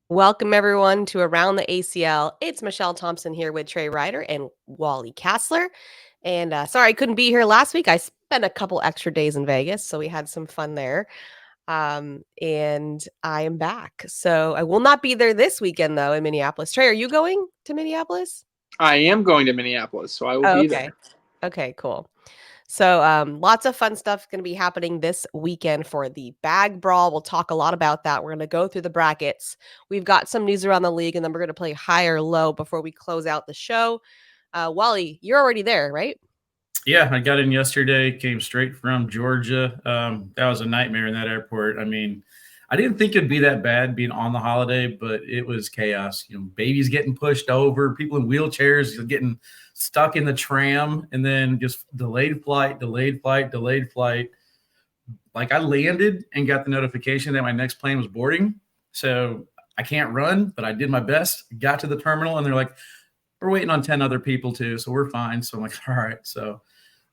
Welcome, everyone, to Around the ACL. It's Michelle Thompson here with Trey Ryder and Wally Kassler. And sorry I couldn't be here last week. I spent a couple extra days in Vegas, so we had some fun there. And I am back. So I will not be there this weekend, though, in Minneapolis. Trey, are you going to Minneapolis? I am going to Minneapolis, so I will Oh, be okay. there. Okay, cool. So lots of fun stuff going to be happening this weekend for the Bag Brawl. We'll talk a lot about that. We're going to go through the brackets. We've got some news around the league, and then we're going to play high or low before we close out the show. Wally, you're already there, right? Yeah, I got in yesterday, came straight from Georgia. That was a nightmare in that airport. I mean, I didn't think it'd be that bad being on the holiday, but it was chaos. Babies getting pushed over, people in wheelchairs getting stuck in the tram, and then just delayed flight. Like I landed and got the notification that my next plane was boarding. So I can't run, but I did my best. Got to the terminal, and they're like, we're waiting on 10 other people too, so we're fine. So I'm like, all right. So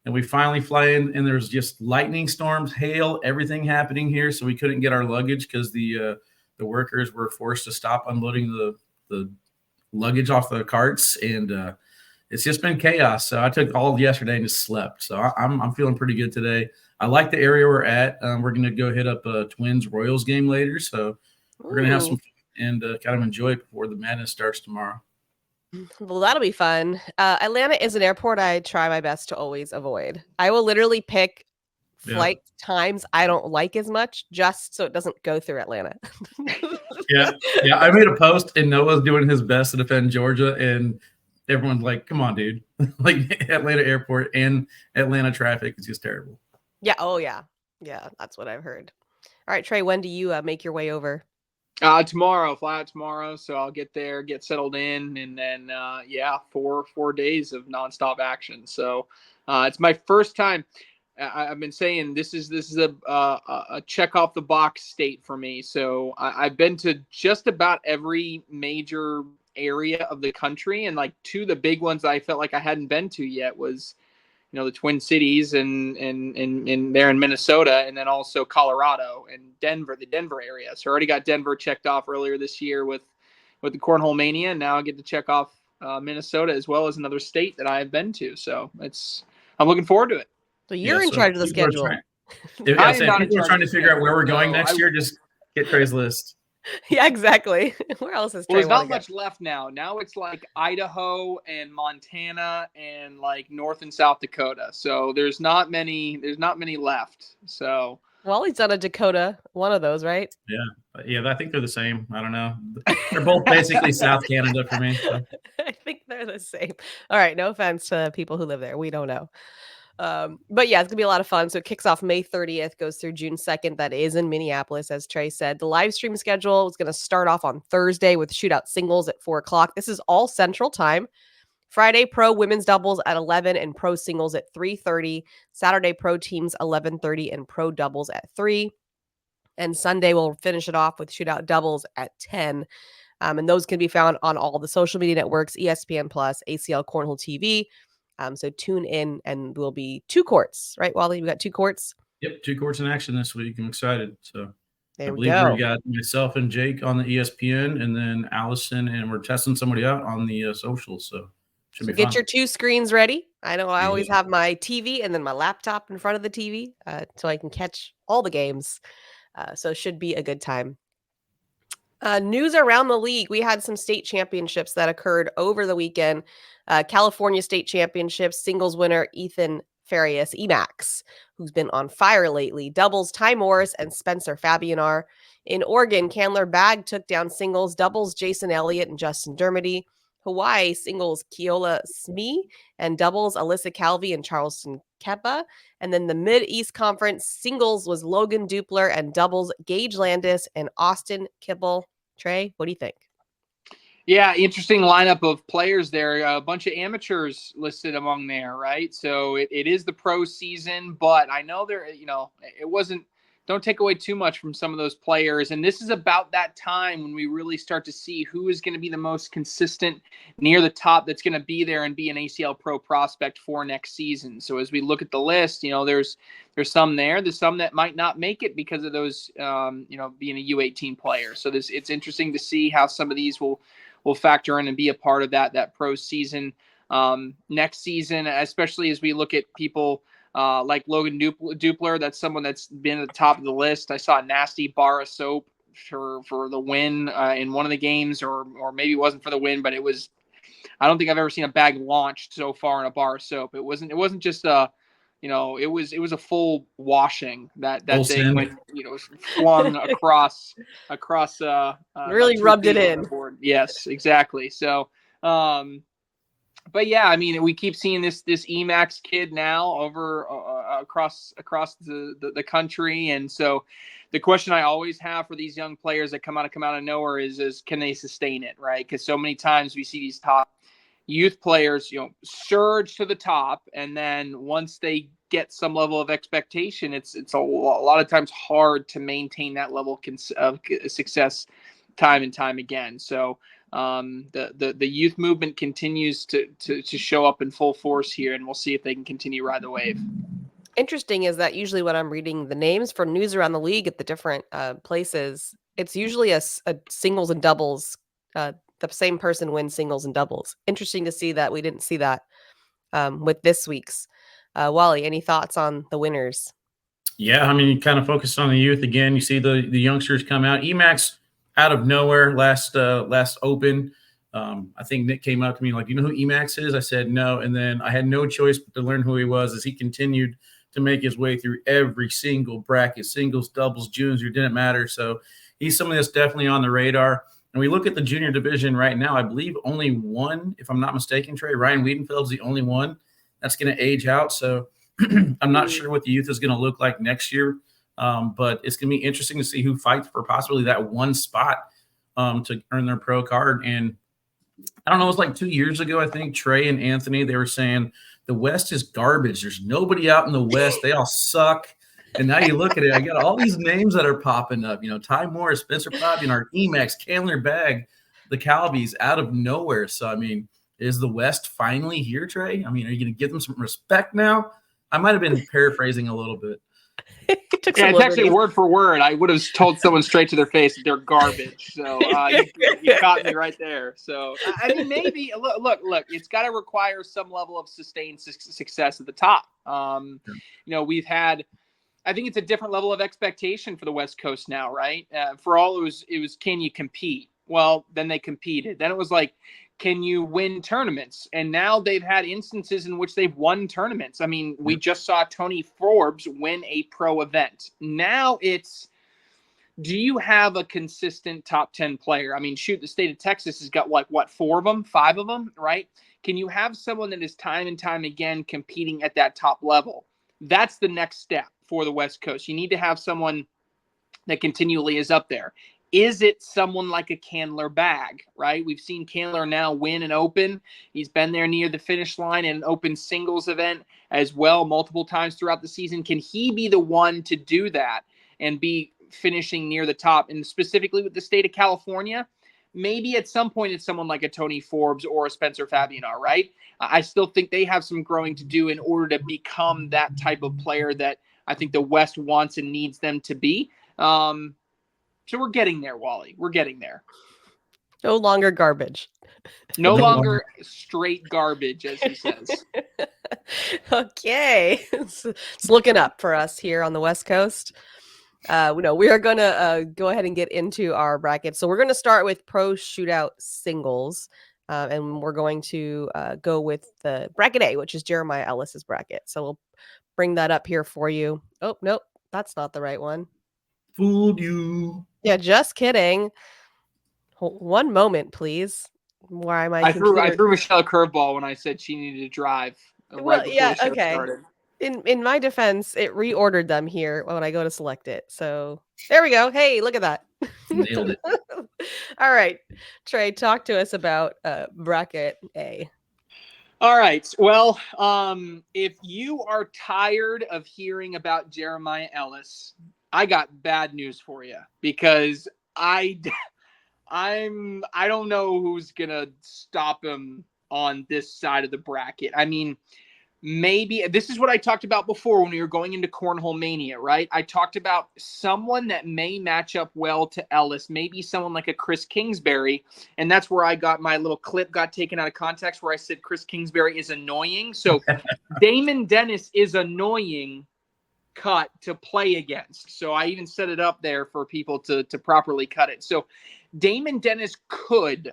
and we finally fly in, and there's just lightning storms, hail, everything happening here. So we couldn't get our luggage because the workers were forced to stop unloading the luggage off the carts, and it's just been chaos. So I took all of yesterday and just slept. So I'm feeling pretty good today. I like the area we're at. We're gonna go hit up a Twins Royals game later, so we're gonna have some fun and kind of enjoy it before the madness starts tomorrow. Well, that'll be fun. Atlanta is an airport I try my best to always avoid. I will literally pick flight times I don't like as much just so it doesn't go through Atlanta. Yeah. I made a post, and Noah's doing his best to defend Georgia, and everyone's like, "Come on, dude! Like Atlanta airport and Atlanta traffic is just terrible." Yeah. Oh, yeah. Yeah, that's what I've heard. All right, Trey, when do you make your way over? Tomorrow, fly out tomorrow, so I'll get there, get settled in, and then 4 days of nonstop action. So it's my first time. I've been saying this is a check off the box state for me. So I've been to just about every major area of the country, and like two of the big ones I felt like I hadn't been to yet was the Twin Cities and there in Minnesota, and then also Colorado and Denver, the Denver area. So I already got Denver checked off earlier this year with the Cornhole Mania, and now I get to check off Minnesota as well as another state that I have been to. So I'm looking forward to it. So you're in charge of the schedule. People are trying to figure out where we're going next year. Just get Trey's list. Yeah, exactly. Where else is Trey? Well, there's not much left now. Now it's like Idaho and Montana and like North and South Dakota. So there's not many left. So Wally's done a Dakota, one of those, right? Yeah, I think they're the same. I don't know. They're both basically South Canada for me. So. I think they're the same. All right, no offense to people who live there. We don't know. But yeah, it's gonna be a lot of fun. So it kicks off May 30th, goes through June 2nd. That is in Minneapolis, as Trey said. The live stream schedule is going to start off on Thursday with Shootout Singles at 4:00. This is all Central Time. Friday, Pro Women's Doubles at 11 and Pro Singles at 3:30. Saturday, Pro Teams 11:30 and Pro Doubles at 3. And Sunday, we'll finish it off with Shootout Doubles at 10. And those can be found on all the social media networks, ESPN Plus, ACL Cornhole TV. So tune in, and we'll be 2 courts, right, Wally? We got 2 courts. Yep, 2 courts in action this week. I'm excited. So there I believe we got myself and Jake on the ESPN, and then Allison, and we're testing somebody out on the socials. So should be fun. Get your 2 screens ready. I know I always have my TV and then my laptop in front of the TV so I can catch all the games. So it should be a good time. News around the league. We had some state championships that occurred over the weekend. California State Championships, singles winner Ethan Farias, Emax, who's been on fire lately. Doubles, Ty Morris and Spencer Fabianar. In Oregon, Candler Bag took down singles. Doubles, Jason Elliott and Justin Dermody. Hawaii, singles, Keola Smee, and doubles, Alyssa Calvi and Charleston Kepa. And then the Mid-East Conference, singles was Logan Dupler, and doubles, Gage Landis and Austin Kibble. Trey, what do you think? Yeah, interesting lineup of players there. A bunch of amateurs listed among there, right? So it is the pro season, but I know there, it wasn't don't take away too much from some of those players. And this is about that time when we really start to see who is going to be the most consistent near the top that's going to be there and be an ACL Pro prospect for next season. So as we look at the list, there's some there. There's some that might not make it because of those, being a U18 player. So it's interesting to see how some of these will factor in and be a part of that pro season next season, especially as we look at people like Logan Dupler. That's someone that's been at the top of the list. I saw a nasty bar of soap for the win in one of the games, or maybe it wasn't for the win, but it was. I don't think I've ever seen a bag launched so far in a bar of soap. It wasn't just a, it was a full washing that thing went, flung across. Really rubbed it in. Yes, exactly. So. But yeah, I mean, we keep seeing this Emacs kid now over across the country, and so the question I always have for these young players that come out of nowhere is can they sustain it, right? Because so many times we see these top youth players, surge to the top, and then once they get some level of expectation, it's a lot of times hard to maintain that level of success time and time again. So. The youth movement continues to show up in full force here, and we'll see if they can continue to ride the wave. Interesting is that usually when I'm reading the names for news around the league at the different places, it's usually a singles and doubles. The same person wins singles and doubles. Interesting to see that we didn't see that with this week's. Wally, any thoughts on the winners? Yeah, I mean, you kind of focus on the youth again. You see the youngsters come out. Emacs out of nowhere last open. I think Nick came up to me like, you know who Emacs is? I said no, and then I had no choice but to learn who he was as he continued to make his way through every single bracket, singles, doubles, juniors, didn't matter. So he's someone that's definitely on the radar. And we look at the junior division right now, I believe only one, if I'm not mistaken, Trey, Ryan Wiedenfeld's the only one that's going to age out. So I'm not sure what the youth is going to look like next year. But it's going to be interesting to see who fights for possibly that one spot to earn their pro card. And I don't know, it was like 2 years ago, I think, Trey and Anthony, they were saying the West is garbage. There's nobody out in the West. They all suck. And now you look at it, I got all these names that are popping up. Ty Morris, Spencer Fabian, our Emacs, Candler Bag, the Calbys out of nowhere. So, I mean, is the West finally here, Trey? I mean, are you going to give them some respect now? I might have been paraphrasing a little bit. It's actually word for word. I would have told someone straight to their face that they're garbage. So you caught me right there. So I mean, maybe look. It's got to require some level of sustained success at the top. We've had. I think it's a different level of expectation for the West Coast now, right? For all it was can you compete? Well, then they competed. Then it was like, can you win tournaments? And now they've had instances in which they've won tournaments. I mean, we just saw Tony Forbes win a pro event. Now it's, do you have a consistent top 10 player? I mean, shoot, the state of Texas has got what, 5 of them, right? Can you have someone that is time and time again competing at that top level? That's the next step for the West Coast. You need to have someone that continually is up there. Is it someone like a Candler Bag, right? We've seen Candler now win an open. He's been there near the finish line in an open singles event as well multiple times throughout the season. Can he be the one to do that and be finishing near the top? And specifically with the state of California, maybe at some point it's someone like a Tony Forbes or a Spencer Fabian, right? I still think they have some growing to do in order to become that type of player that I think the West wants and needs them to be. So we're getting there, Wally. We're getting there. No longer garbage. No longer straight garbage, as he says. Okay. It's looking up for us here on the West Coast. We are going to go ahead and get into our bracket. So we're going to start with Pro Shootout Singles. And we're going to go with the bracket A, which is Jeremiah Ellis's bracket. So we'll bring that up here for you. Oh, nope. That's not the right one. Fooled you. Yeah, just kidding. One moment, please. Why am I threw Michelle a curveball when I said she needed to drive right before the show started. In my defense, it reordered them here when I go to select it. So there we go. Hey, look at that. Nailed it. All right. Trey, talk to us about bracket A. All right. Well, if you are tired of hearing about Jeremiah Ellis, I got bad news for you because I don't know who's gonna stop him on this side of the bracket. I mean, maybe this is what I talked about before when we were going into Cornhole Mania, right? I talked about someone that may match up well to Ellis, maybe someone like a Chris Kingsbury, and that's where I got my little clip got taken out of context where I said Chris Kingsbury is annoying. So Damon Dennis is annoying cut to play against. So I even set it up there for people to properly cut it. So Damon Dennis could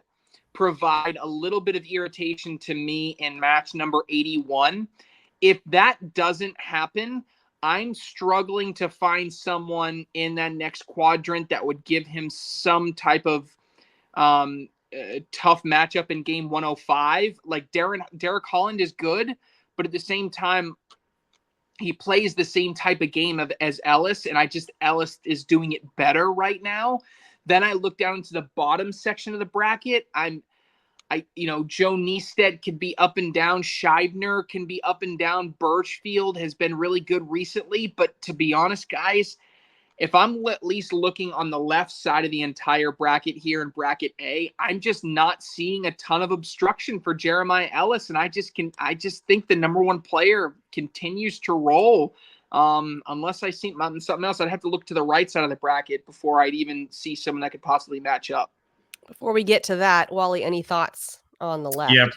provide a little bit of irritation to me in match number 81. If that doesn't happen, I'm struggling to find someone in that next quadrant that would give him some type of tough matchup in game 105. Like Derek Holland is good, but at the same time, he plays the same type of game as Ellis, and Ellis is doing it better right now. Then I look down into the bottom section of the bracket. Joe Niestead could be up and down. Scheibner can be up and down. Birchfield has been really good recently. But to be honest, guys, if I'm at least looking on the left side of the entire bracket here in bracket A, I'm just not seeing a ton of obstruction for Jeremiah Ellis. And I just think the number one player continues to roll. Unless I see something else, I'd have to look to the right side of the bracket before I'd even see someone that could possibly match up. Before we get to that, Wally, any thoughts on the left? Yep.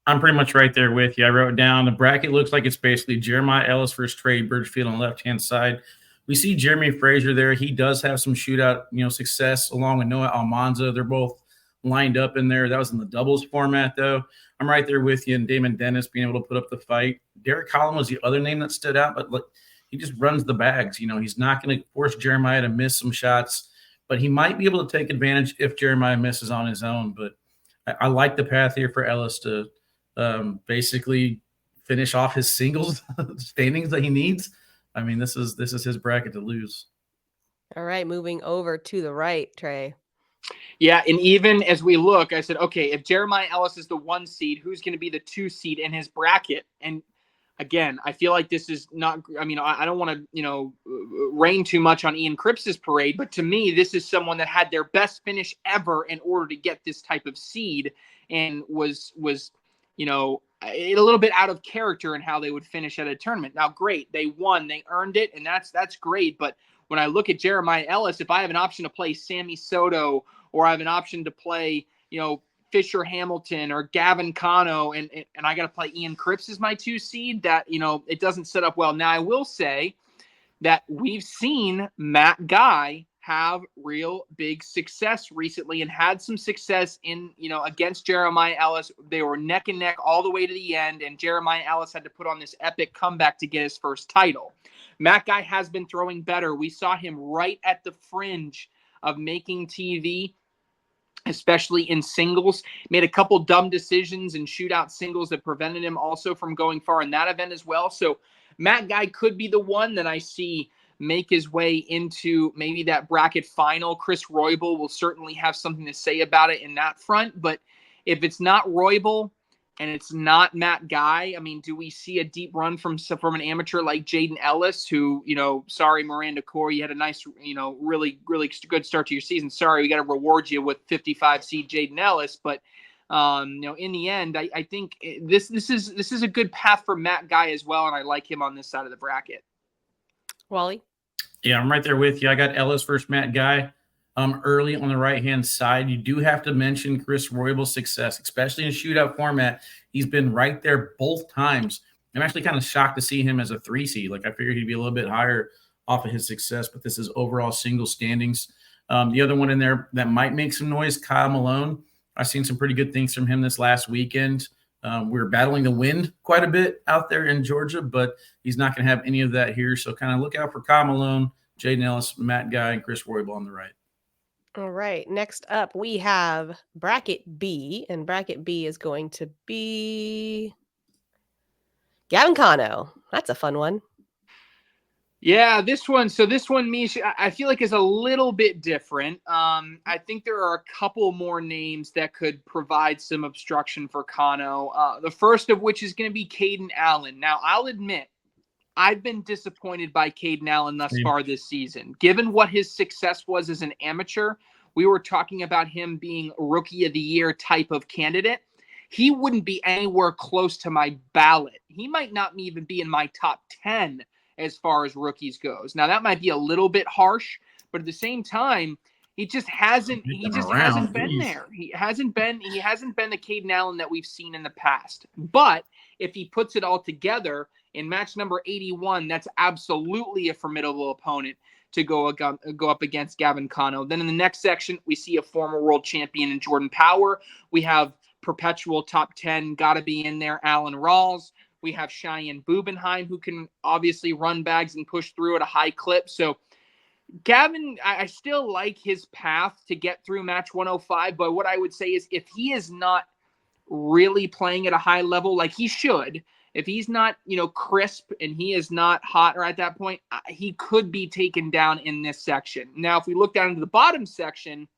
I'm pretty much right there with you. I wrote down the bracket looks like it's basically Jeremiah Ellis versus Trey Birchfield on the left-hand side. We see Jeremy Frazier there. He does have some shootout, success along with Noah Almanza. They're both lined up in there. That was in the doubles format, though. I'm right there with you. And Damon Dennis being able to put up the fight. Derek Collin was the other name that stood out, but look, he just runs the bags. He's not going to force Jeremiah to miss some shots, but he might be able to take advantage if Jeremiah misses on his own. But I like the path here for Ellis to basically finish off his singles standings that he needs. I mean, this is his bracket to lose. All right, moving over to the right, Trey. Yeah, and even as we look, I said, okay, if Jeremiah Ellis is the 1 seed, who's going to be the 2 seed in his bracket? And again, I feel like this is not – I mean, I don't want to, rain too much on Ian Cripps's parade, but to me, this is someone that had their best finish ever in order to get this type of seed and was a little bit out of character in how they would finish at a tournament. Now, great, they won, they earned it, and that's great. But when I look at Jeremiah Ellis, if I have an option to play Sammy Soto or I have an option to play, Fisher Hamilton or Gavin Cano, and I got to play Ian Cripps as my 2 seed, that, it doesn't set up well. Now, I will say that we've seen Matt Guy have real big success recently and had some success in, against Jeremiah Ellis. They were neck and neck all the way to the end, and Jeremiah Ellis had to put on this epic comeback to get his first title. Matt Guy has been throwing better. We saw him right at the fringe of making TV, especially in singles. Made a couple dumb decisions in shootout singles that prevented him also from going far in that event as well. So Matt Guy could be the one that I see make his way into maybe that bracket final. Chris Roybal will certainly have something to say about it in that front. But if it's not Roybal and it's not Matt Guy, I mean, do we see a deep run from an amateur like Jaden Ellis, who, sorry, Miranda Corey, you had a nice, really, really good start to your season. Sorry, we got to reward you with 55 seed Jaden Ellis. But, in the end, I think this is a good path for Matt Guy as well. And I like him on this side of the bracket. Wally? Yeah, I'm right there with you. I got Ellis versus Matt Guy early on the right-hand side. You do have to mention Chris Roybal's success, especially in shootout format. He's been right there both times. I'm actually kind of shocked to see him as a 3 seed. Like, I figured he'd be a little bit higher off of his success, but this is overall single standings. The other one in there that might make some noise, Kyle Malone. I've seen some pretty good things from him this last weekend. We were battling the wind quite a bit out there in Georgia, but he's not going to have any of that here. So kind of look out for Kyle Malone, Jaden Ellis, Matt Guy, and Chris Roybal on the right. All right. Next up, we have bracket B, and bracket B is going to be Gavin Cano. That's a fun one. Yeah, this one, Meesh, I feel like is a little bit different. I think there are a couple more names that could provide some obstruction for Cano. The first of which is going to be Caden Allen. Now, I'll admit, I've been disappointed by Caden Allen thus far this season. Given what his success was as an amateur, we were talking about him being Rookie of the Year type of candidate. He wouldn't be anywhere close to my ballot. He might not even be in my top 10 as far as rookies goes. Now, that might be a little bit harsh, but at the same time, he just hasn't been there. He hasn't been the Caden Allen that we've seen in the past. But if he puts it all together in match number 81, that's absolutely a formidable opponent to go up against Gavin Cano. Then in the next section, we see a former world champion in Jordan Power. We have perpetual top 10, got to be in there, Alan Rawls. We have Cheyenne Bubenheim, who can obviously run bags and push through at a high clip. So Gavin, I still like his path to get through match 105, but what I would say is if he is not really playing at a high level like he should, if he's not, crisp and he is not hot or at that point, he could be taken down in this section. Now, if we look down into the bottom section,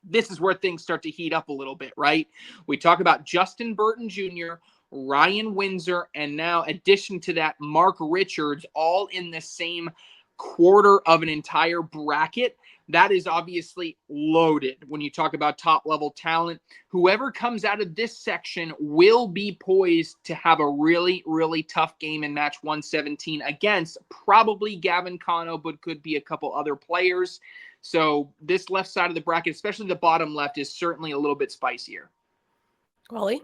this is where things start to heat up a little bit, right? We talk about Justin Burton Jr., Ryan Windsor, and now addition to that, Mark Richards, all in the same quarter of an entire bracket. That is obviously loaded when you talk about top level talent. Whoever comes out of this section will be poised to have a really, really tough game in match 117 against probably Gavin Cano, but could be a couple other players. So this left side of the bracket, especially the bottom left, is certainly a little bit spicier. Wally?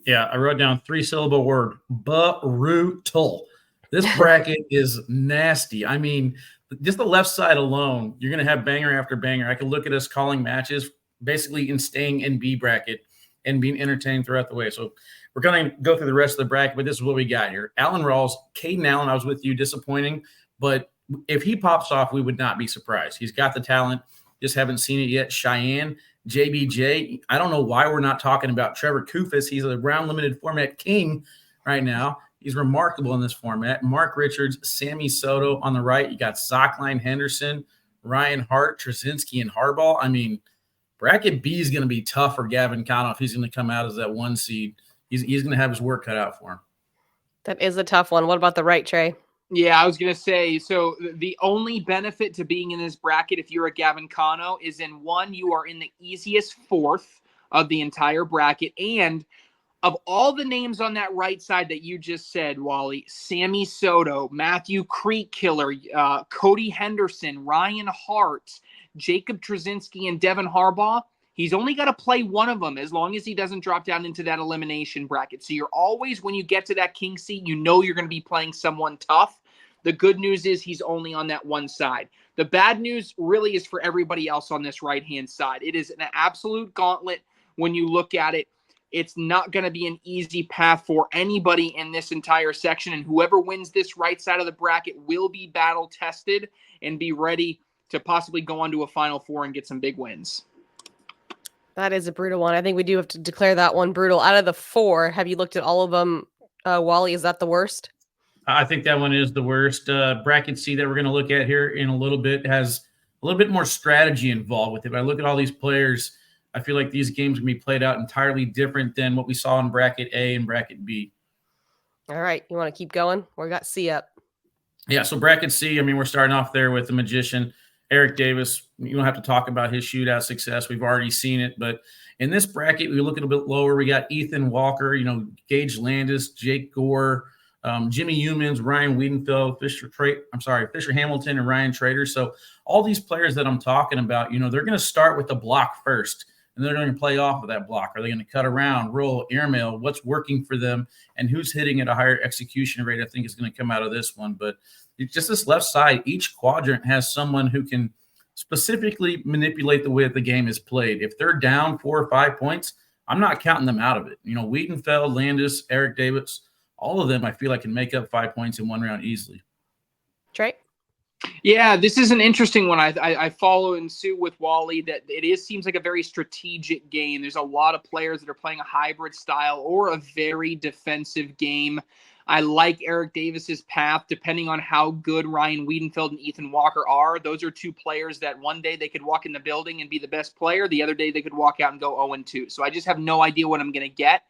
Yeah, I wrote down 3-syllable word, brutal. This bracket is nasty. I mean, just the left side alone, you're going to have banger after banger. I can look at us calling matches basically in staying in B bracket and being entertained throughout the way. So we're going to go through the rest of the bracket, but this is what we got here. Alan Rawls, Caden Allen, I was with you, disappointing, but if he pops off, we would not be surprised. He's got the talent, just haven't seen it yet. Cheyenne, JBJ, I don't know why we're not talking about Trevor Kufis. He's a round limited format king right now. He's remarkable in this format. Mark Richards, Sammy Soto on the right. You got Zockline Henderson, Ryan Hart, Trzynski, and Harbaugh. I mean, bracket B is going to be tough for Gavin Cano if he's going to come out as that 1 seed. He's going to have his work cut out for him. That is a tough one. What about the right, Trey? Yeah, I was going to say, so the only benefit to being in this bracket, if you're a Gavin Cano, is in one, you are in the easiest fourth of the entire bracket. And of all the names on that right side that you just said, Wally, Sammy Soto, Matthew Creekkiller, Cody Henderson, Ryan Hart, Jacob Trzynski, and Devin Harbaugh, he's only got to play one of them as long as he doesn't drop down into that elimination bracket. So you're always, when you get to that king seat, you know you're going to be playing someone tough. The good news is he's only on that one side. The bad news really is for everybody else on this right-hand side. It is an absolute gauntlet when you look at it. It's not going to be an easy path for anybody in this entire section, and whoever wins this right side of the bracket will be battle-tested and be ready to possibly go on to a Final Four and get some big wins. That is a brutal one. I think we do have to declare that one brutal. Out of the 4, have you looked at all of them? Wally, is that the worst? I think that one is the worst. Bracket C that we're going to look at here in a little bit has a little bit more strategy involved with it. But I look at all these players, I feel like these games can be played out entirely different than what we saw in bracket A and bracket B. All right. You want to keep going? We got C up. Yeah, so bracket C, I mean, we're starting off there with the magician, Eric Davis. You don't have to talk about his shootout success. We've already seen it. But in this bracket, we look at a bit lower. We got Ethan Walker, Gage Landis, Jake Gore, Jimmy Humans, Ryan Wiedenfeld, Fisher Hamilton, and Ryan Trader. So all these players that I'm talking about, they're going to start with the block first, and they're going to play off of that block. Are they going to cut around, roll, airmail? What's working for them, and who's hitting at a higher execution rate, I think is going to come out of this one. But it's just this left side, each quadrant has someone who can specifically manipulate the way that the game is played. If they're down 4 or 5 points, I'm not counting them out of it. Wiedenfeld, Landis, Eric Davis, all of them I feel like can make up 5 points in one round easily. Trey? Yeah, this is an interesting one. I follow in suit with Wally that seems like a very strategic game. There's a lot of players that are playing a hybrid style or a very defensive game. I like Eric Davis's path, depending on how good Ryan Wiedenfeld and Ethan Walker are. Those are two players that one day they could walk in the building and be the best player. The other day they could walk out and go 0-2. So I just have no idea what I'm going to get.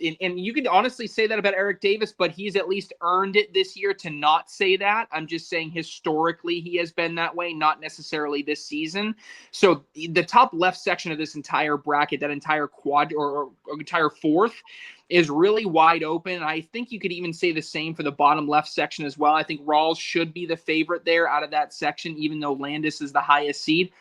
and you could honestly say that about Eric Davis, but he's at least earned it this year to not say that. I'm just saying historically he has been that way, not necessarily this season. So the top left section of this entire bracket, that entire quad or entire fourth, is really wide open. I think you could even say the same for the bottom left section as well. I think Rawls should be the favorite there out of that section, even though Landis is the highest seed.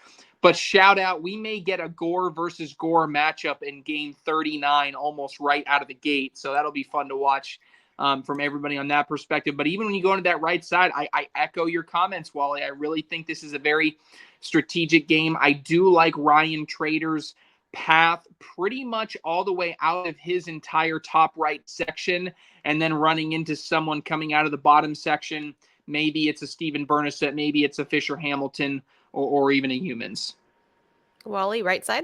But shout out, we may get a Gore versus Gore matchup in game 39 almost right out of the gate. So that'll be fun to watch from everybody on that perspective. But even when you go into that right side, I echo your comments, Wally. I really think this is a very strategic game. I do like Ryan Trader's path pretty much all the way out of his entire top right section and then running into someone coming out of the bottom section. Maybe it's a Steven Bernasset, maybe it's a Fisher Hamilton, or even a Humans. Wally, right side?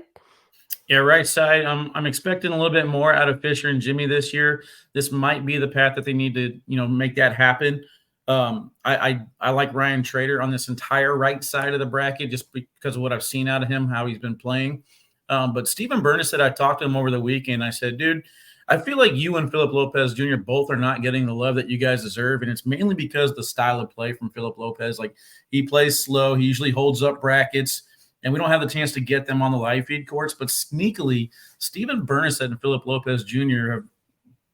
Yeah, right side. I'm expecting a little bit more out of Fisher and Jimmy this year. This might be the path that they need to, make that happen. I like Ryan Trader on this entire right side of the bracket just because of what I've seen out of him, how he's been playing. But Steven Bernasset, I talked to him over the weekend. I said, dude, I feel like you and Philip Lopez Jr. both are not getting the love that you guys deserve, and it's mainly because the style of play from Philip Lopez. Like, he plays slow. He usually holds up brackets, and we don't have the chance to get them on the live feed courts. But sneakily, Steven Bernasset and Philip Lopez Jr. have,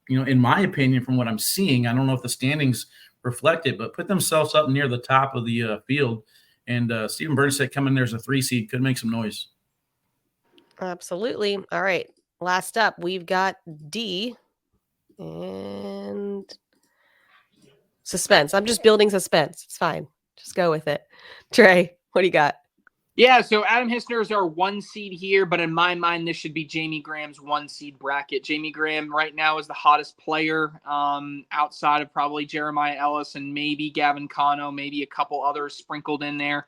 in my opinion, from what I'm seeing, I don't know if the standings reflect it, but put themselves up near the top of the field. And Steven Bernasset coming there as a 3 seed could make some noise. Absolutely. All right. Last up, we've got D and suspense. I'm just building suspense. It's fine. Just go with it. Trey, what do you got? Yeah, so Adam Hissner is our 1 seed here, but in my mind, this should be Jamie Graham's 1 seed bracket. Jamie Graham right now is the hottest player outside of probably Jeremiah Ellis and maybe Gavin Cano, maybe a couple others sprinkled in there.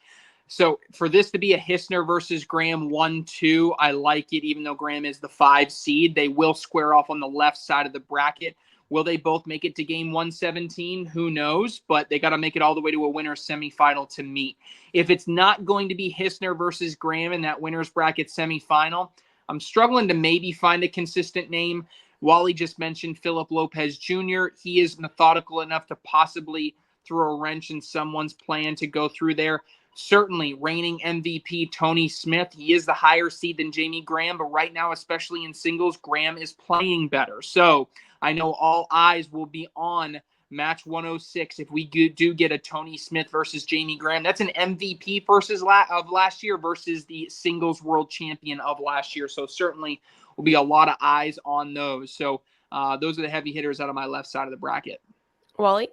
So for this to be a Hissner versus Graham 1-2, I like it, even though Graham is the 5 seed. They will square off on the left side of the bracket. Will they both make it to game 117? Who knows? But they got to make it all the way to a winner's semifinal to meet. If it's not going to be Hissner versus Graham in that winner's bracket semifinal, I'm struggling to maybe find a consistent name. Wally just mentioned Philip Lopez Jr. He is methodical enough to possibly throw a wrench in someone's plan to go through there. Certainly, reigning MVP Tony Smith, he is the higher seed than Jamie Graham, but right now, especially in singles, Graham is playing better. So I know all eyes will be on match 106 if we do get a Tony Smith versus Jamie Graham. That's an MVP of last year versus the singles world champion of last year. So certainly will be a lot of eyes on those. So those are the heavy hitters out of my left side of the bracket. Wally?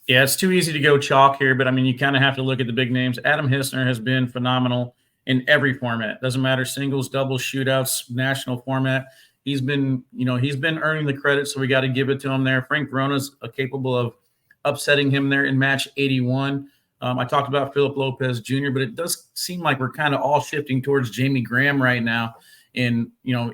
Yeah, it's too easy to go chalk here, but I mean, you kind of have to look at the big names. Adam Hissner has been phenomenal in every format. Doesn't matter, singles, doubles, shootouts, national format. He's been earning the credit, so we got to give it to him there. Frank Verona's capable of upsetting him there in match 81. I talked about Philip Lopez Jr., but it does seem like we're kind of all shifting towards Jamie Graham right now in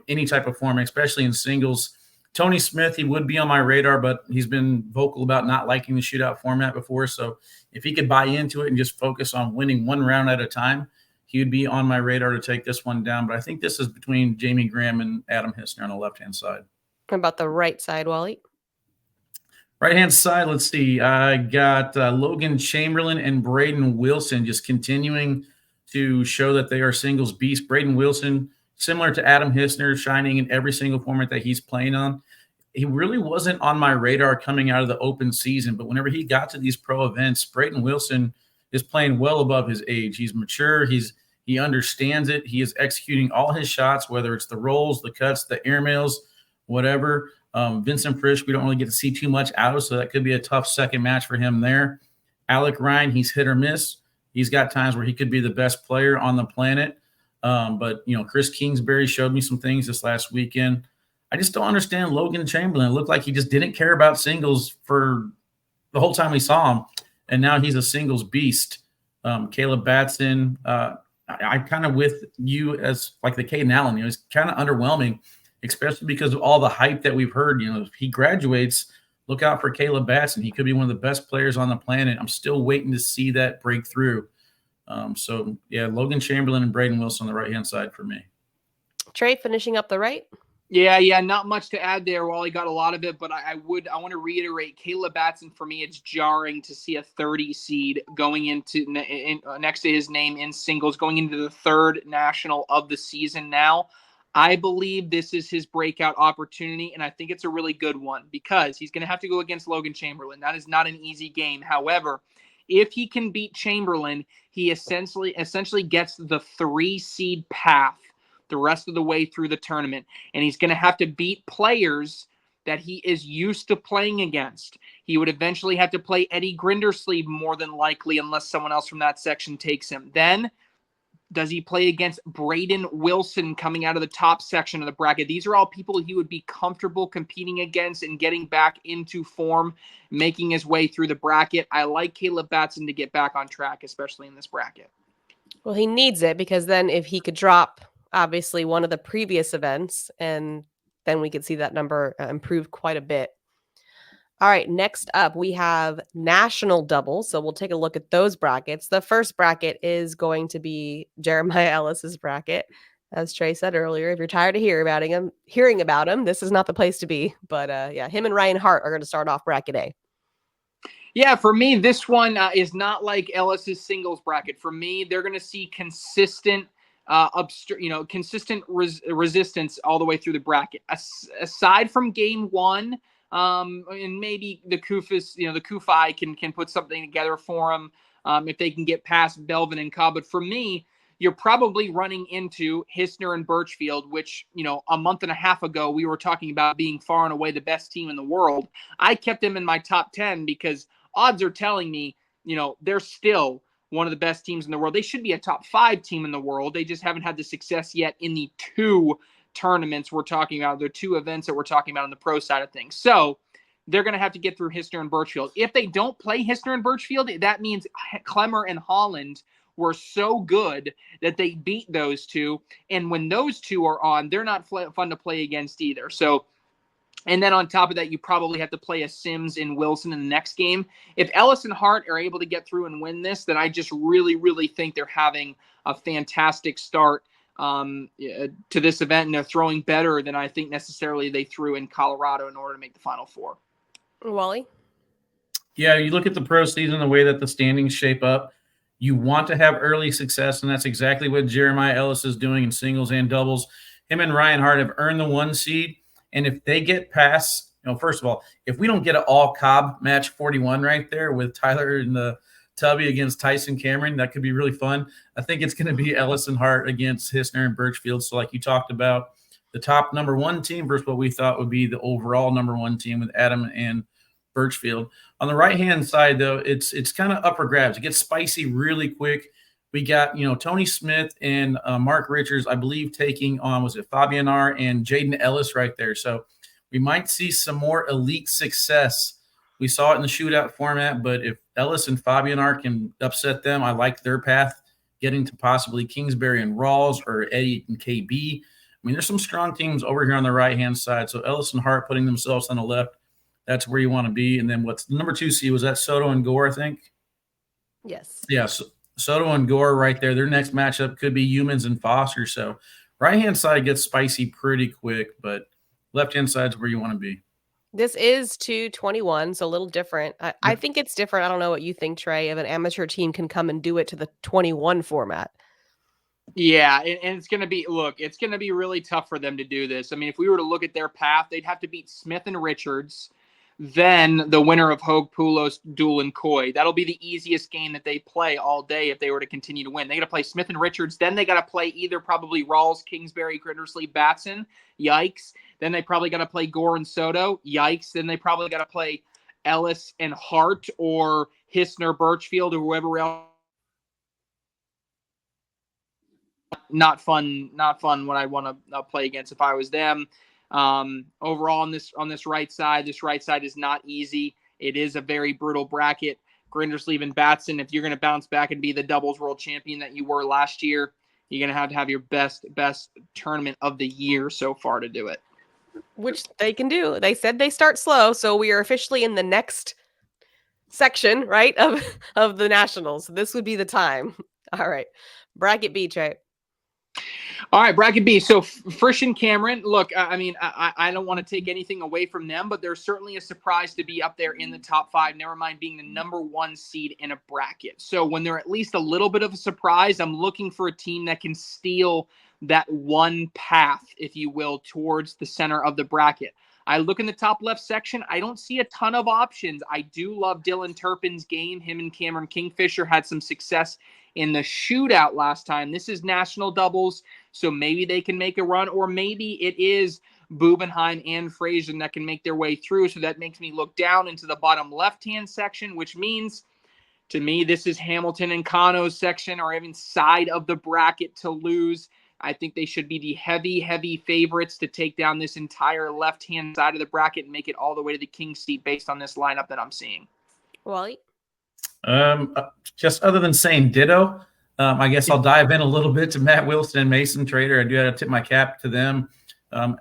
any type of format, especially in singles. Tony Smith, he would be on my radar, but he's been vocal about not liking the shootout format before. So if he could buy into it and just focus on winning one round at a time, he would be on my radar to take this one down. But I think this is between Jamie Graham and Adam Hissner on the left-hand side. What about the right side, Wally? Right-hand side, let's see. I got Logan Chamberlain and Braden Wilson just continuing to show that they are singles beasts. Braden Wilson, similar to Adam Hissner, shining in every single format that he's playing on. He really wasn't on my radar coming out of the open season, but whenever he got to these pro events, Braden Wilson is playing well above his age. He's mature. He understands it. He is executing all his shots, whether it's the rolls, the cuts, the airmails, whatever. Vincent Frisch, we don't really get to see too much out of, so that could be a tough second match for him there. Alec Ryan, he's hit or miss. He's got times where he could be the best player on the planet. But Chris Kingsbury showed me some things this last weekend. I just don't understand Logan Chamberlain. It looked like he just didn't care about singles for the whole time we saw him, and now he's a singles beast. Caleb Batson, I'm kind of with you as like the Caden Allen. It's kind of underwhelming, especially because of all the hype that we've heard. If he graduates, look out for Caleb Batson. He could be one of the best players on the planet. I'm still waiting to see that break through. Logan Chamberlain and Braden Wilson on the right-hand side for me. Trey, finishing up the right. Yeah, not much to add there. Wally got a lot of it, but I want to reiterate, Caleb Batson, for me, it's jarring to see a 30 seed going into next to his name in singles, going into the third national of the season now. I believe this is his breakout opportunity, and I think it's a really good one because he's going to have to go against Logan Chamberlain. That is not an easy game. However, if he can beat Chamberlain, he essentially gets the 3 seed path the rest of the way through the tournament. And he's going to have to beat players that he is used to playing against. He would eventually have to play Eddie Grindersleeve more than likely, unless someone else from that section takes him. Then, does he play against Braden Wilson coming out of the top section of the bracket? These are all people he would be comfortable competing against and getting back into form, making his way through the bracket. I like Caleb Batson to get back on track, especially in this bracket. Well, he needs it because then if he could drop obviously one of the previous events, and then we could see that number improve quite a bit. All right, next up we have national doubles. So we'll take a look at those brackets. The first bracket is going to be Jeremiah Ellis's bracket. As Trey said earlier, if you're tired of hearing about him, this is not the place to be. But yeah, him and Ryan Hart are going to start off bracket A. Yeah, for me, this one is not like Ellis's singles bracket. For me, they're going to see consistent, consistent resistance all the way through the bracket. Aside from game one, and maybe the Kufis, the Kufi can put something together for them if they can get past Belvin and Cobb. But for me, you're probably running into Hissner and Birchfield, which, a month and a half ago, we were talking about being far and away the best team in the world. I kept them in my top 10 because odds are telling me, they're still one of the best teams in the world. They should be a top 5 team in the world. They just haven't had the success yet in the 2 tournaments we're talking about, the 2 events that we're talking about on the pro side of things. So they're going to have to get through Hissner and Birchfield. If they don't play Hissner and Birchfield, that means Clemmer and Holland were so good that they beat those 2. And when those 2 are on, they're not fun to play against either. So, and then on top of that, you probably have to play a Sims and Wilson in the next game. If Ellis and Hart are able to get through and win this, then I just really, really think they're having a fantastic start to this event, and they're throwing better than I think necessarily they threw in Colorado in order to make the Final Four. Wally? Yeah, you look at the pro season, the way that the standings shape up, you want to have early success, and that's exactly what Jeremiah Ellis is doing in singles and doubles. Him and Ryan Hart have earned the 1 seed, and if they get past, first of all, if we don't get an all-Cobb match 41 right there with Tyler and the Tubby against Tyson Cameron, that could be really fun. I think it's going to be Ellis and Hart against Hissner and Birchfield. So like you talked about, the top number 1 team versus what we thought would be the overall number 1 team with Adam and Birchfield. On the right-hand side, though, it's kind of up for grabs. It gets spicy really quick. We got, Tony Smith and Mark Richards, I believe, taking on, was it Fabianar and Jaden Ellis right there. So we might see some more elite success. We saw it in the shootout format, but if Ellis and Fabianar can upset them, I like their path, getting to possibly Kingsbury and Rawls or Eddie and KB. I mean, there's some strong teams over here on the right-hand side. So Ellis and Hart putting themselves on the left, that's where you want to be. And then what's the number 2 seed? Was that Soto and Gore, I think? Yes. Yeah, Soto and Gore right there. Their next matchup could be Humans and Foster. So right-hand side gets spicy pretty quick, but left-hand side is where you want to be. This is 221, so a little different. I think it's different. I don't know what you think, Trey, if an amateur team can come and do it to the 21 format. Yeah, and it's going to be, it's going to be really tough for them to do this. I mean, if we were to look at their path, they'd have to beat Smith and Richards, then the winner of Hogue, Poulos, Duel, and Coy. That'll be the easiest game that they play all day if they were to continue to win. They got to play Smith and Richards. Then they got to play either probably Rawls, Kingsbury, Grindersleeve, Batson. Yikes. Then they probably got to play Gore and Soto. Yikes. Then they probably got to play Ellis and Hart or Hissner, Birchfield, or whoever else. Not fun what I want to play against if I was them. Overall on this right side is not easy. It is a very brutal bracket. Grindersleeve and Batson, if you're going to bounce back and be the doubles world champion that you were last year, you're going to have your best tournament of the year so far to do it. Which they can do. They said they start slow, so we are officially in the next section, right, of the Nationals. This would be the time. All right. Bracket B, Trey. All right, bracket B. So Frisch and Cameron, look, I mean, I don't want to take anything away from them, but they're certainly a surprise to be up there in the top 5, never mind being the number 1 seed in a bracket. So when they're at least a little bit of a surprise, I'm looking for a team that can steal that one path, if you will, towards the center of the bracket. I look in the top left section. I don't see a ton of options. I do love Dylan Turpin's game. Him and Cameron Kingfisher had some success in the shootout last time. This is national doubles, so maybe they can make a run, or maybe it is Bubenheim and Frazier that can make their way through. So that makes me look down into the bottom left-hand section, which means to me this is Hamilton and Kano's section, or even side of the bracket to lose. I think they should be the heavy favorites to take down this entire left-hand side of the bracket and make it all the way to the king seat based on this lineup that I'm seeing. Wally? Just other than saying ditto, I guess I'll dive in a little bit to Matt Wilson and Mason Trader. I do have to tip my cap to them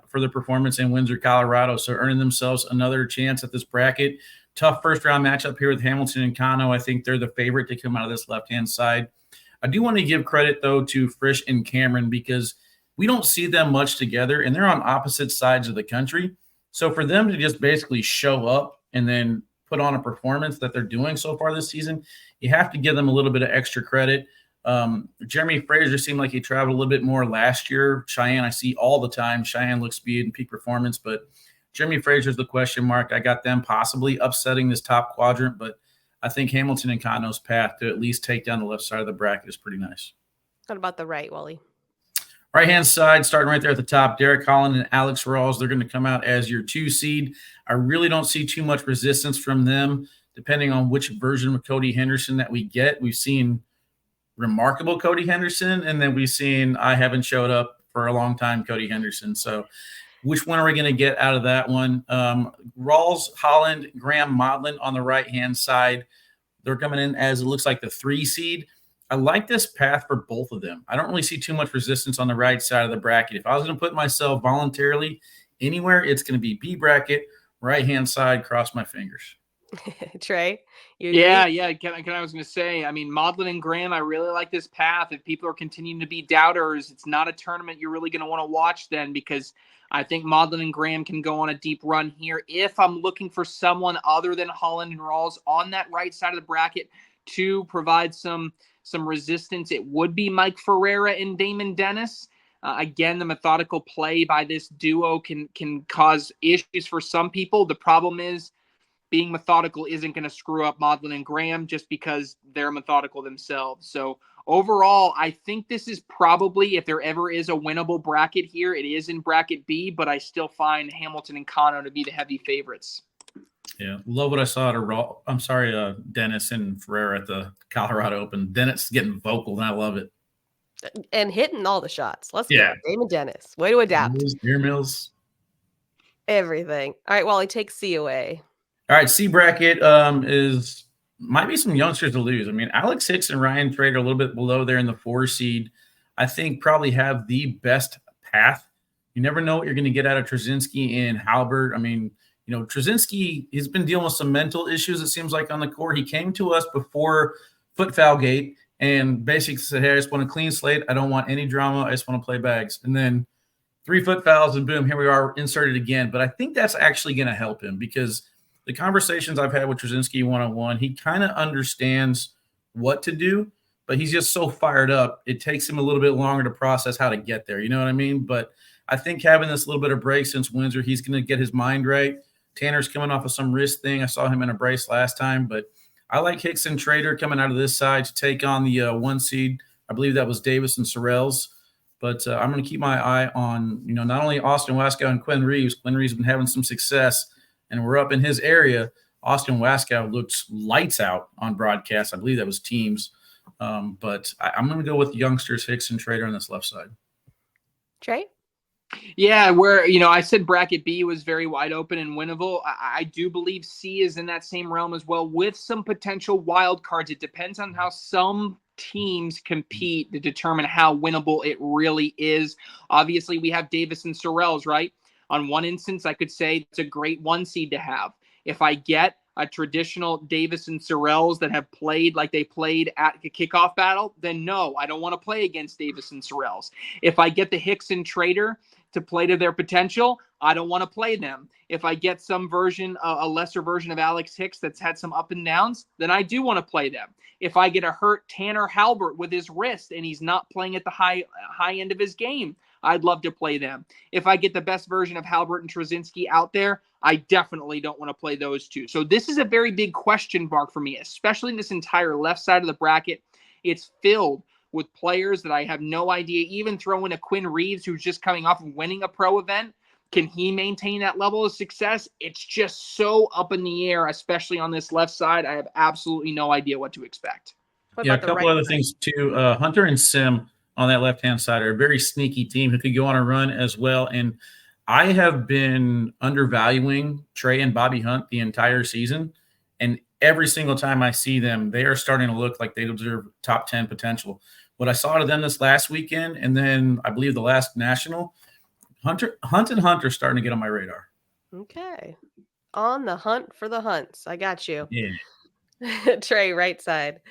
for their performance in Windsor, Colorado. So earning themselves another chance at this bracket. Tough first-round matchup here with Hamilton and Kano. I think they're the favorite to come out of this left-hand side. I do want to give credit, though, to Frisch and Cameron because we don't see them much together, and they're on opposite sides of the country. So for them to just basically show up and then put on a performance that they're doing so far this season, you have to give them a little bit of extra credit. Jeremy Frazier seemed like he traveled a little bit more last year. Cheyenne, I see all the time. Cheyenne looks speed and peak performance, but Jeremy Frazier's the question mark. I got them possibly upsetting this top quadrant, but I think Hamilton and Kano's path to at least take down the left side of the bracket is pretty nice. What about the right, Wally? Right-hand side, starting right there at the top, Derek Holland and Alex Rawls, they're going to come out as your 2 seed. I really don't see too much resistance from them, depending on which version of Cody Henderson that we get. We've seen remarkable Cody Henderson, and then we've seen I haven't showed up for a long time Cody Henderson. So which one are we going to get out of that one? Rawls, Holland, Graham, Modlin on the right-hand side. They're coming in as it looks like the 3 seed. I like this path for both of them. I don't really see too much resistance on the right side of the bracket. If I was going to put myself voluntarily anywhere, it's going to be B bracket, right-hand side, cross my fingers. Trey? Yeah. I was going to say, I mean, Modlin and Graham, I really like this path. If people are continuing to be doubters, it's not a tournament you're really going to want to watch then, because I think Modlin and Graham can go on a deep run here. If I'm looking for someone other than Holland and Rawls on that right side of the bracket to provide some resistance, it would be Mike Ferreira and Damon Dennis. Again, the methodical play by this duo can cause issues for some people. The problem is being methodical isn't going to screw up Modlin and Graham just because they're methodical themselves. So overall, I think this is probably, if there ever is a winnable bracket here, it is in bracket B, but I still find Hamilton and Kano to be the heavy favorites. Yeah, love what I saw at Dennis and Ferreira at the Colorado Open. Dennis getting vocal, and I love it. And hitting all the shots. Let's go. Damon Dennis. Way to adapt. Beer mills. Everything. All right, Wally, take C away. All right, C bracket might be some youngsters to lose. I mean, Alex Hicks and Ryan Trade are a little bit below there in the 4 seed. I think probably have the best path. You never know what you're going to get out of Trzynski and Halbert. I mean, you know, Trzynski, he's been dealing with some mental issues, it seems like, on the court. He came to us before foot foul gate and basically said, hey, I just want a clean slate. I don't want any drama. I just want to play bags. And then 3 foot fouls and boom, here we are inserted again. But I think that's actually going to help him because the conversations I've had with Trzynski one-on-one, he kind of understands what to do, but he's just so fired up. It takes him a little bit longer to process how to get there. You know what I mean? But I think having this little bit of break since Windsor, he's going to get his mind right. Tanner's coming off of some wrist thing. I saw him in a brace last time, but I like Hicks and Trader coming out of this side to take on the 1 seed. I believe that was Davis and Sorrells. But I'm going to keep my eye on, you know, not only Austin Waskow and Quinn Reeves. Quinn Reeves has been having some success, and we're up in his area. Austin Waskow looks lights out on broadcast. I believe that was teams. But I'm going to go with youngsters, Hicks and Trader on this left side. Trey? Yeah, where, you know, I said bracket B was very wide open and winnable. I do believe C is in that same realm as well with some potential wild cards. It depends on how some teams compete to determine how winnable it really is. Obviously, we have Davis and Sorrells, right? On one instance, I could say it's a great 1 seed to have. If I get a traditional Davis and Sorrells that have played like they played at the kickoff battle, then no, I don't want to play against Davis and Sorrells. If I get the Hicks and Trader to play to their potential, I don't want to play them. If I get some version, a lesser version of Alex Hicks that's had some up and downs, then I do want to play them. If I get a hurt Tanner Halbert with his wrist and he's not playing at the high end of his game, I'd love to play them. If I get the best version of Halbert and Trzynski out there, I definitely don't want to play those two. So this is a very big question mark for me, especially in this entire left side of the bracket. It's filled with players that I have no idea. Even throw in a Quinn Reeves who's just coming off of winning a pro event. Can he maintain that level of success? It's just so up in the air, especially on this left side. I have absolutely no idea what to expect. Yeah, a couple other things too. Hunter and Sim on that left-hand side are a very sneaky team who could go on a run as well. And I have been undervaluing Trey and Bobby Hunt the entire season. And every single time I see them, they are starting to look like they deserve top 10 potential. What I saw to them this last weekend, and then I believe the last national, Hunt and Hunt are starting to get on my radar. Okay. On the hunt for the hunts. I got you. Yeah. Trey, right side.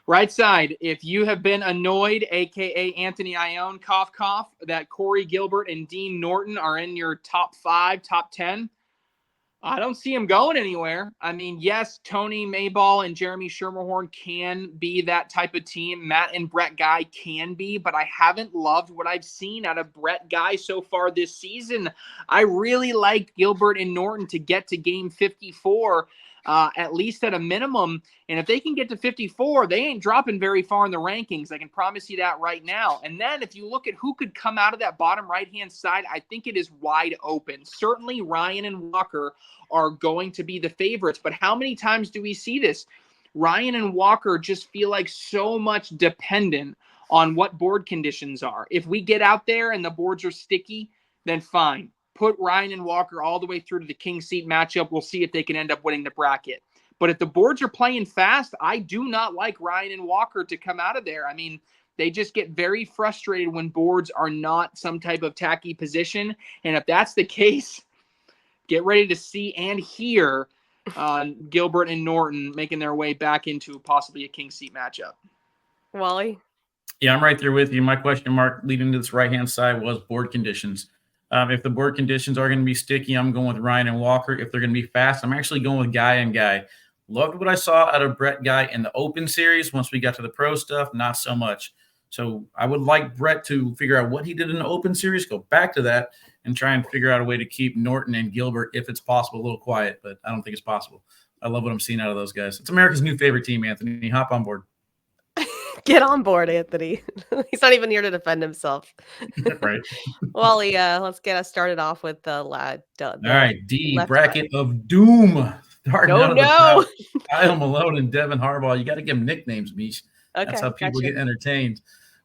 Right side, if you have been annoyed, a.k.a. Anthony Ione, cough, cough, that Corey Gilbert and Dean Norton are in your top 5, top 10, I don't see him going anywhere. I mean, yes, Tony Mayball and Jeremy Schermerhorn can be that type of team. Matt and Brett Guy can be, but I haven't loved what I've seen out of Brett Guy so far this season. I really like Gilbert and Norton to get to game 54, at least at a minimum. And if they can get to 54, they ain't dropping very far in the rankings. I can promise you that right now. And then if you look at who could come out of that bottom right-hand side, I think it is wide open. Certainly Ryan and Walker are going to be the favorites. But how many times do we see this? Ryan and Walker just feel like so much dependent on what board conditions are. If we get out there and the boards are sticky, then fine. Put Ryan and Walker all the way through to the king seat matchup. We'll see if they can end up winning the bracket. But if the boards are playing fast, I do not like Ryan and Walker to come out of there. I mean, they just get very frustrated when boards are not some type of tacky position. And if that's the case, get ready to see and hear Gilbert and Norton making their way back into possibly a king seat matchup. Wally? Yeah, I'm right there with you. My question mark leading to this right-hand side was board conditions. If the board conditions are going to be sticky, I'm going with Ryan and Walker. If they're going to be fast, I'm actually going with Guy and Guy. Loved what I saw out of Brett Guy in the Open Series. Once we got to the pro stuff, not so much. So I would like Brett to figure out what he did in the Open Series, go back to that, and try and figure out a way to keep Norton and Gilbert, if it's possible, a little quiet. But I don't think it's possible. I love what I'm seeing out of those guys. It's America's new favorite team, Anthony. Hop on board. Get on board, Anthony. He's not even here to defend himself. Right. Wally, let's get us started off with the lad. All right, D, bracket of doom. Starting out of the top, Kyle Malone and Devin Harbaugh. You got to give them nicknames, Meesh. That's how people get entertained.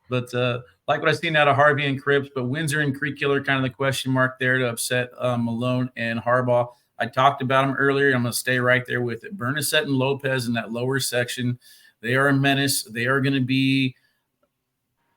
But like what I've seen out of Harvey and Cripps, but Windsor and Creek Killer kind of the question mark there to upset Malone and Harbaugh. I talked about them earlier. I'm going to stay right there with it. Bernasette and Lopez in that lower section. They are a menace. They are going to be,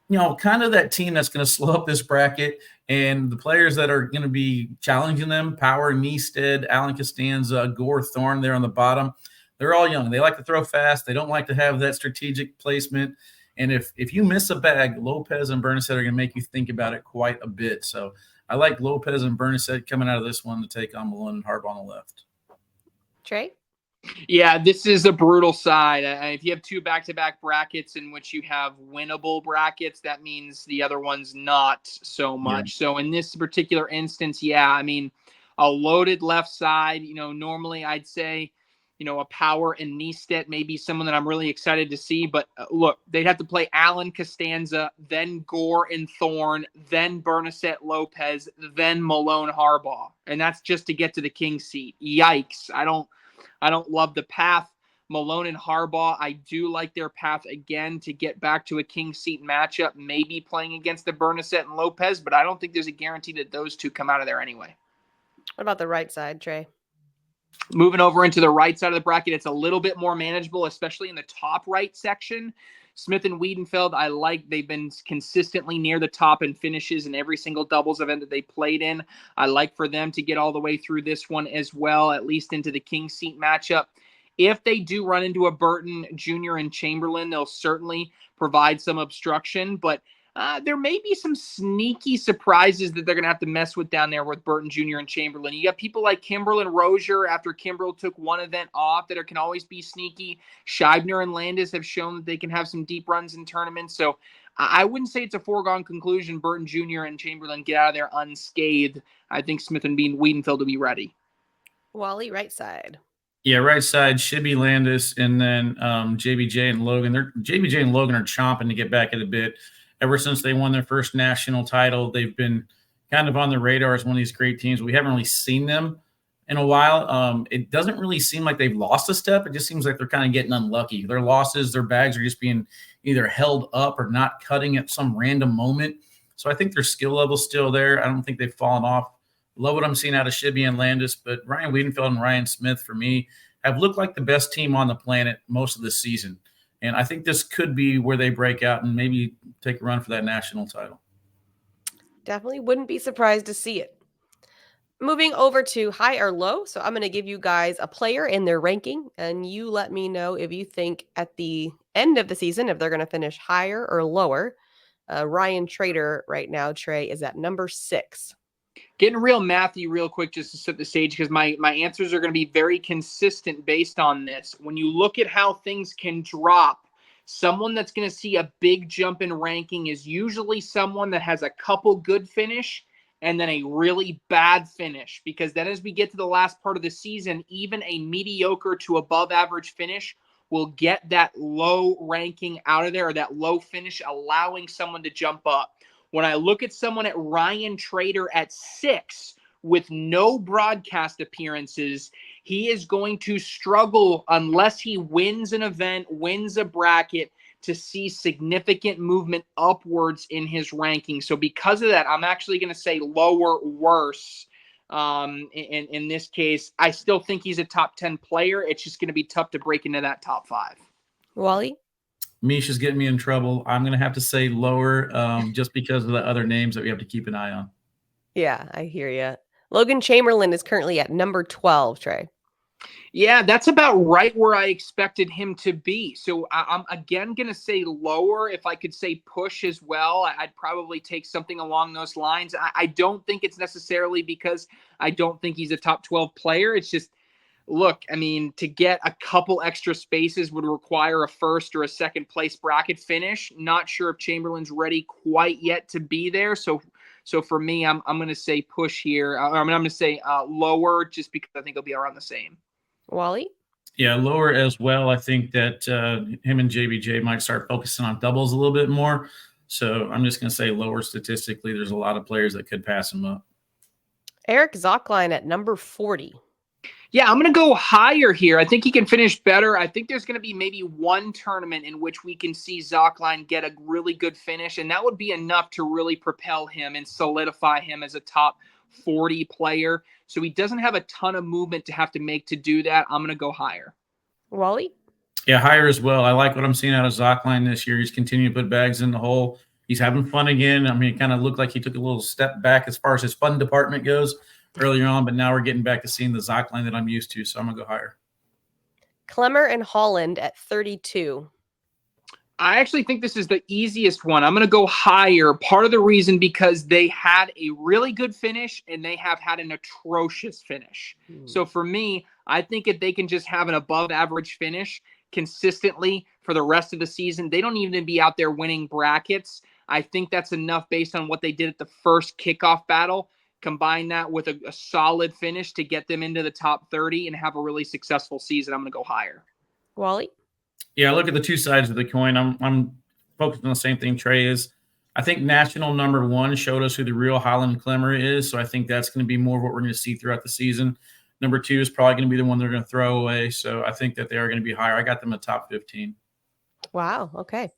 kind of that team that's going to slow up this bracket. And the players that are going to be challenging them, Power, Neested, Alan Costanza, Gore, Thorne there on the bottom, they're all young. They like to throw fast. They don't like to have that strategic placement. And if you miss a bag, Lopez and Bernasette are going to make you think about it quite a bit. So I like Lopez and Bernasette coming out of this one to take on Malone and Harbaugh on the left. Trey? Yeah, this is a brutal side. If you have 2 back-to-back brackets in which you have winnable brackets, that means the other one's not so much. Yeah. So in this particular instance, I mean, a loaded left side, normally I'd say, a Power and Neestet, maybe someone that I'm really excited to see. But look, they'd have to play Alan Costanza, then Gore and Thorne, then Bernasette Lopez, then Malone Harbaugh. And that's just to get to the king seat. Yikes. I don't love the path. Malone and Harbaugh, I do like their path again to get back to a king seat matchup, maybe playing against the Bernasette and Lopez, but I don't think there's a guarantee that those two come out of there anyway. What about the right side, Trey? Moving over into the right side of the bracket, it's a little bit more manageable, especially in the top right section. Smith and Wiedenfeld, I like. They've been consistently near the top in finishes in every single doubles event that they played in. I like for them to get all the way through this one as well, at least into the king seat matchup. If they do run into a Burton Jr. and Chamberlain, they'll certainly provide some obstruction, but there may be some sneaky surprises that they're going to have to mess with down there with Burton Jr. and Chamberlain. You got people like Kimbrel and Rozier after Kimbrel took one event off that can always be sneaky. Scheibner and Landis have shown that they can have some deep runs in tournaments. So I wouldn't say it's a foregone conclusion Burton Jr. and Chamberlain get out of there unscathed. I think Smith and Wiedenfeld will be ready. Wally, right side. Yeah, right side, Shibby, Landis, and then JBJ and Logan. JBJ and Logan are chomping to get back at a bit. Ever since they won their first national title, they've been kind of on the radar as one of these great teams. We haven't really seen them in a while. It doesn't really seem like they've lost a step. It just seems like they're kind of getting unlucky. Their losses, their bags are just being either held up or not cutting at some random moment. So I think their skill level's still there. I don't think they've fallen off. Love what I'm seeing out of Shibby and Landis, but Ryan Wiedenfeld and Ryan Smith, for me, have looked like the best team on the planet most of the season. And I think this could be where they break out and maybe take a run for that national title. Definitely wouldn't be surprised to see it. Moving over to high or low. So I'm going to give you guys a player in their ranking, and you let me know if you think at the end of the season, if they're going to finish higher or lower. Ryan Trader right now, Trey, is at number 6. Getting real mathy real quick just to set the stage because my answers are going to be very consistent based on this. When you look at how things can drop, someone that's going to see a big jump in ranking is usually someone that has a couple good finish and then a really bad finish, because then as we get to the last part of the season, even a mediocre to above average finish will get that low ranking out of there, or that low finish, allowing someone to jump up. When I look at someone at Ryan Trader at 6 with no broadcast appearances, he is going to struggle unless he wins an event, wins a bracket, to see significant movement upwards in his ranking. So because of that, I'm actually going to say lower, worse. In this case, I still think he's a top 10 player. It's just going to be tough to break into that top 5. Wally? Meesh is getting me in trouble. I'm going to have to say lower just because of the other names that we have to keep an eye on. Yeah, I hear you. Logan Chamberlain is currently at number 12, Trey. Yeah, that's about right where I expected him to be. So I'm again going to say lower. If I could say push as well, I'd probably take something along those lines. I don't think it's necessarily because I don't think he's a top 12 player. It's just, look, I mean, to get a couple extra spaces would require a first or a second place bracket finish. Not sure if Chamberlain's ready quite yet to be there. So for me, I'm going to say push here. I'm going to say lower just because I think it'll be around the same. Wally? Yeah, lower as well. I think that him and JBJ might start focusing on doubles a little bit more. So I'm just going to say lower statistically. There's a lot of players that could pass him up. Eric Zockline at number 40. Yeah, I'm going to go higher here. I think he can finish better. I think there's going to be maybe one tournament in which we can see Zockline get a really good finish, and that would be enough to really propel him and solidify him as a top 40 player. So he doesn't have a ton of movement to have to make to do that. I'm going to go higher. Wally? Yeah, higher as well. I like what I'm seeing out of Zockline this year. He's continuing to put bags in the hole. He's having fun again. I mean, it kind of looked like he took a little step back as far as his fun department goes earlier on, but now we're getting back to seeing the Zockline that I'm used to, so I'm going to go higher. Clemmer and Holland at 32. I actually think this is the easiest one. I'm going to go higher. Part of the reason because they had a really good finish and they have had an atrocious finish. So for me, I think if they can just have an above average finish consistently for the rest of the season, they don't even be out there winning brackets. I think that's enough based on what they did at the first kickoff battle. Combine that with a solid finish to get them into the top 30 and have a really successful season. I'm going to go higher. Wally? Yeah, look at the two sides of the coin. I'm focused on the same thing Trey is. I think national number 1 showed us who the real Holland Clemmer is, so I think that's going to be more of what we're going to see throughout the season. Number 2 is probably going to be the one they're going to throw away, so I think that they are going to be higher. I got them at top 15. Wow, okay.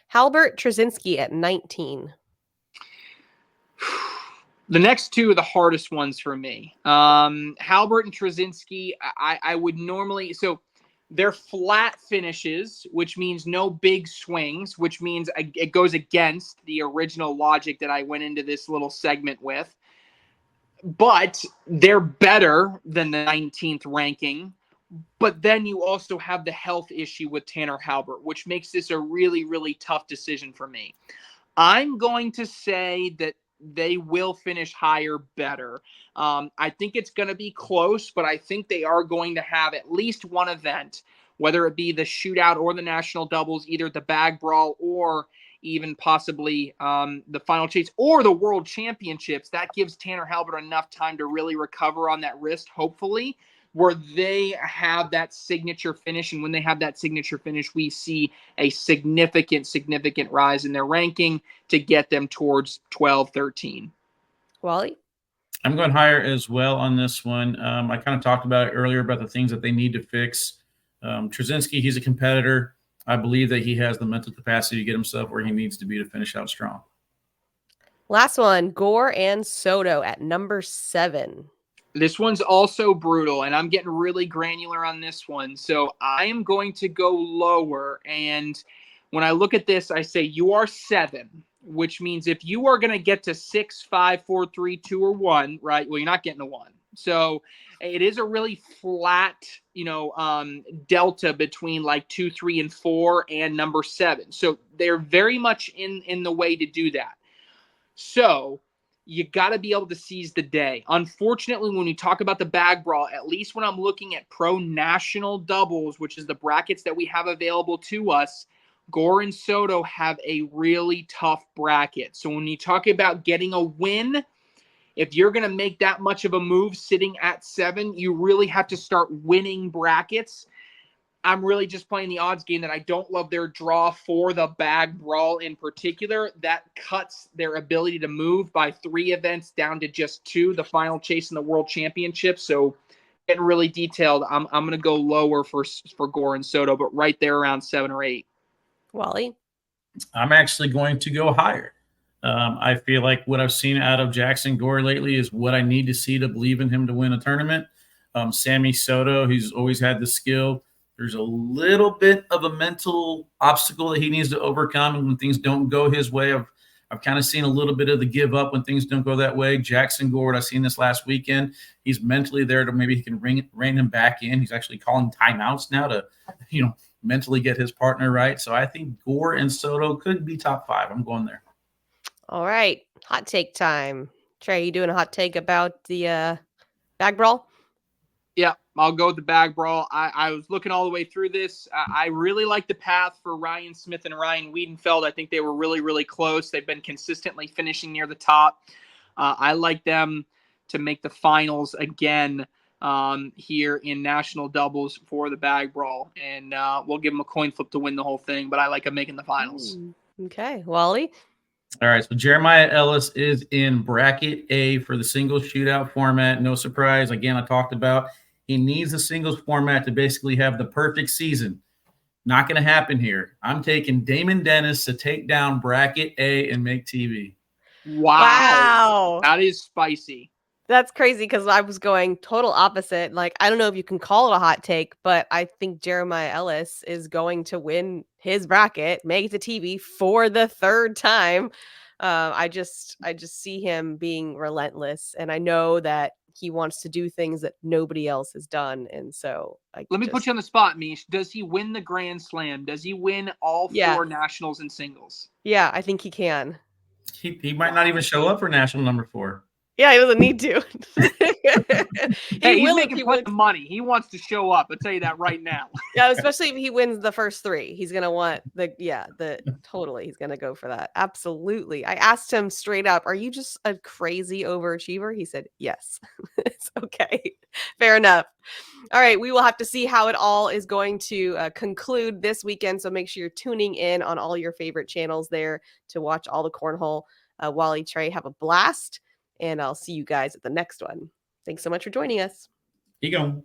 Halbert Trzynski at 19. The next two are the hardest ones for me. Halbert and Trzynski, I would normally – so they're flat finishes, which means no big swings, which means it goes against the original logic that I went into this little segment with. But they're better than the 19th ranking. But then you also have the health issue with Tanner Halbert, which makes this a really, really tough decision for me. I'm going to say that they will finish higher, better. I think it's going to be close, but I think they are going to have at least one event, whether it be the shootout or the national doubles, either the bag brawl or even possibly the final chase or the world championships. That gives Tanner Halbert enough time to really recover on that wrist, hopefully, where they have that signature finish. And when they have that signature finish, we see a significant rise in their ranking to get them towards 12, 13. Wally? I'm going higher as well on this one. I kind of talked about it earlier about the things that they need to fix. Trzynski, he's a competitor. I believe that he has the mental capacity to get himself where he needs to be to finish out strong. Last one, Gore and Soto at number 7. This one's also brutal, and I'm getting really granular on this one. So I am going to go lower. And when I look at this, I say you are 7, which means if you are going to get to 6, 5, 4, 3, 2, or 1, right? Well, you're not getting a 1. So it is a really flat, delta between like 2, 3, and 4 and number 7. So they're very much in the way to do that. So you got to be able to seize the day. Unfortunately, when we talk about the bag brawl, at least when I'm looking at pro national doubles, which is the brackets that we have available to us, Gore and Soto have a really tough bracket. So when you talk about getting a win, if you're going to make that much of a move sitting at 7, you really have to start winning brackets. I'm really just playing the odds game that I don't love their draw for the bag brawl in particular. That cuts their ability to move by 3 events down to just 2, the final chase and the world championship. So getting really detailed, I'm going to go lower for Gore and Soto, but right there around 7 or 8. Wally? I'm actually going to go higher. I feel like what I've seen out of Jackson Gore lately is what I need to see to believe in him to win a tournament. Sammy Soto, he's always had the skill. There's a little bit of a mental obstacle that he needs to overcome. And when things don't go his way, I've kind of seen a little bit of the give up when things don't go that way. Jackson Gore, I've seen this last weekend. He's mentally there to maybe he can rein him back in. He's actually calling timeouts now to, mentally get his partner right. So I think Gore and Soto could be top 5. I'm going there. All right. Hot take time. Trey, you doing a hot take about the bag brawl? Yeah, I'll go with the bag brawl. I was looking all the way through this. I really like the path for Ryan Smith and Ryan Wiedenfeld. I think they were really, really close. They've been consistently finishing near the top. I like them to make the finals again here in national doubles for the bag brawl. And we'll give them a coin flip to win the whole thing, but I like them making the finals. Okay. Wally? All right, so Jeremiah Ellis is in bracket A for the singles shootout format. No surprise. Again, I talked about he needs the singles format to basically have the perfect season. Not going to happen here. I'm taking Damon Dennis to take down bracket A and make TV. Wow. That is spicy. That's crazy because I was going total opposite. Like, I don't know if you can call it a hot take, but I think Jeremiah Ellis is going to win his bracket, make it to TV for the 3rd time. I just see him being relentless, and I know that he wants to do things that nobody else has done. And so let me put you on the spot, Meesh. Does he win the Grand Slam? Does he win all 4 nationals and singles? Yeah, I think he can. He might not even show up for national number 4. Yeah, he doesn't need to. He's making plenty of money. He wants to show up. I'll tell you that right now. Yeah, especially if he wins the first 3. He's going to want totally. He's going to go for that. Absolutely. I asked him straight up, are you just a crazy overachiever? He said, yes. It's okay. Fair enough. All right. We will have to see how it all is going to conclude this weekend. So make sure you're tuning in on all your favorite channels there to watch all the cornhole. Wally, Trey, have a blast. And I'll see you guys at the next one. Thanks so much for joining us. You go.